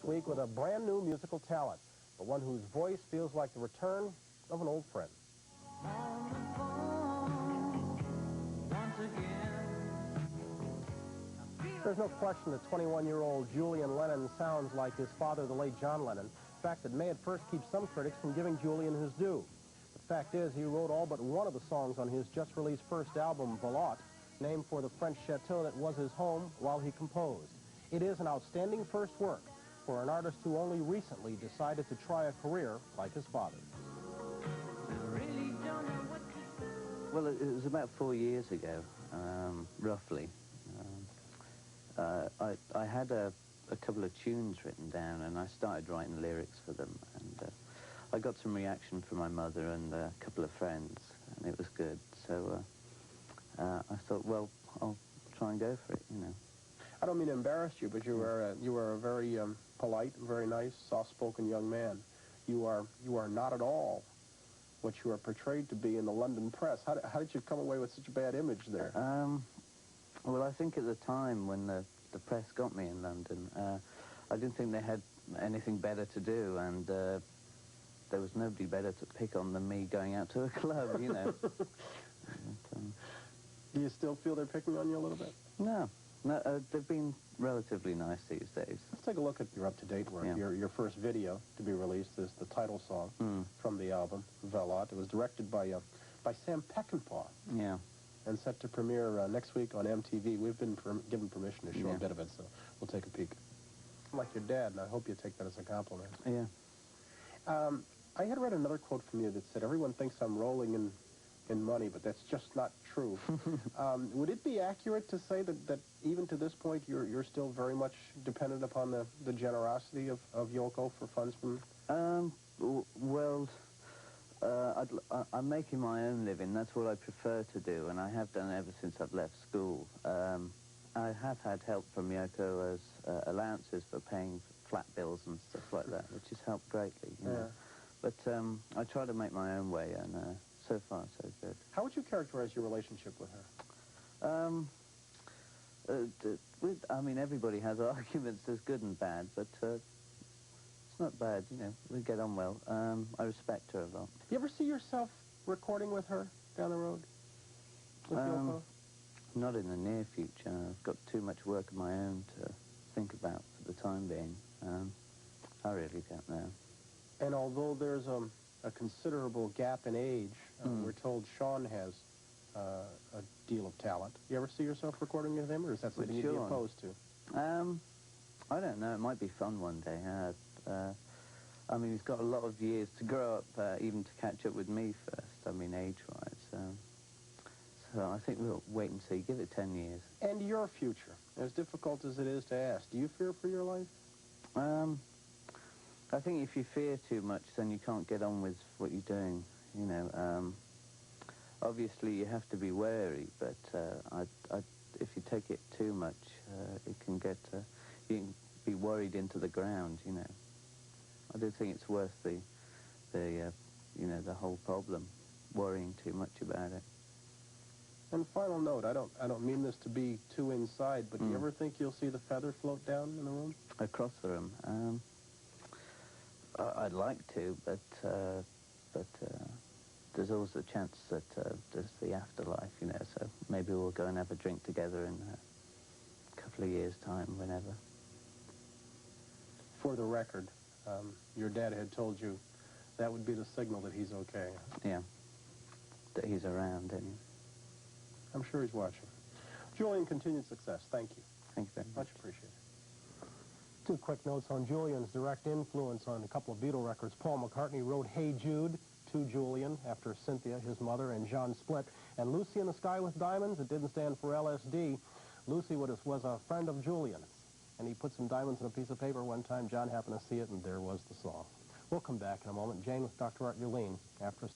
week with a brand new musical talent, but one whose voice feels like the return of an old friend. On the phone, once again. There's no question that 21-year-old Julian Lennon sounds like his father, the late John Lennon, a fact that may at first keep some critics from giving Julian his due. The fact is, he wrote all but one of the songs on his just-released first album, Veloute, named for the French chateau that was his home while he composed. It is an outstanding first work for an artist who only recently decided to try a career like his father. Well, it was about 4 years ago, roughly. I had a couple of tunes written down, and I started writing lyrics for them. And I got some reaction from my mother and a couple of friends, and it was good. So I thought, well, I'll try and go for it, you know. I don't mean to embarrass you, but you were a very polite, very nice, soft-spoken young man. You are not at all what you are portrayed to be in the London press. How did you come away with such a bad image there? Well, I think at the time when the press got me in London, I didn't think they had anything better to do, and there was nobody better to pick on than me going out to a club, you know. Do you still feel they're picking on you a little bit? No. No, they've been relatively nice these days. Let's take a look at your up-to-date work. Yeah. Your first video to be released is the title song from the album, Veloute. It was directed by Sam Peckinpah. Yeah. And set to premiere next week on MTV. We've been given permission to show a bit of it, so we'll take a peek. I'm like your dad, and I hope you take that as a compliment. Yeah. I had read another quote from you that said, everyone thinks I'm rolling in money, but that's just not true. Would it be accurate to say that even to this point you're still very much dependent upon the generosity of Yoko for funds from... Well, I'm making my own living. That's what I prefer to do, and I have done ever since I've left school. I have had help from Yoko as allowances for paying flat bills and stuff like that, which has helped greatly, you know. But I try to make my own way, and so far, so good. How would you characterize your relationship with her? I mean, everybody has arguments. There's good and bad, but it's not bad, you know. We get on well. I respect her a lot. You ever see yourself recording with her down the road? With Yoko? Not in the near future. I've got too much work of my own to think about for the time being. I really don't know. And although there's a considerable gap in age, we're told Sean has a deal of talent. You ever see yourself recording with him, or is that something you'd be opposed to? I don't know. It might be fun one day. I mean, he's got a lot of years to grow up, even to catch up with me first, I mean, age-wise. So I think we'll wait and see. Give it 10 years. And your future, as difficult as it is to ask, do you fear for your life? I think if you fear too much, then you can't get on with what you're doing, you know. Obviously, you have to be wary, but if you take it too much, it can get... you can be worried into the ground, you know. I do think it's worth the you know, the whole problem, worrying too much about it. And final note, I don't mean this to be too inside, but do you ever think you'll see the feather float down in the room? Across the room? I'd like to, but there's always a chance that there's the afterlife, you know, so maybe we'll go and have a drink together in a couple of years' time, whenever. For the record, your dad had told you that would be the signal that he's okay. Yeah, that he's around, anyway. I'm sure he's watching. Julian, continued success. Thank you. Thank you very much. Much appreciated. Two quick notes on Julian's direct influence on a couple of Beatle records. Paul McCartney wrote Hey Jude to Julian after Cynthia, his mother, and John split. And Lucy in the Sky with Diamonds, it didn't stand for LSD. Lucy was a friend of Julian, and he put some diamonds on a piece of paper one time. John happened to see it, and there was the song. We'll come back in a moment. Jane with Dr. Art Uleen after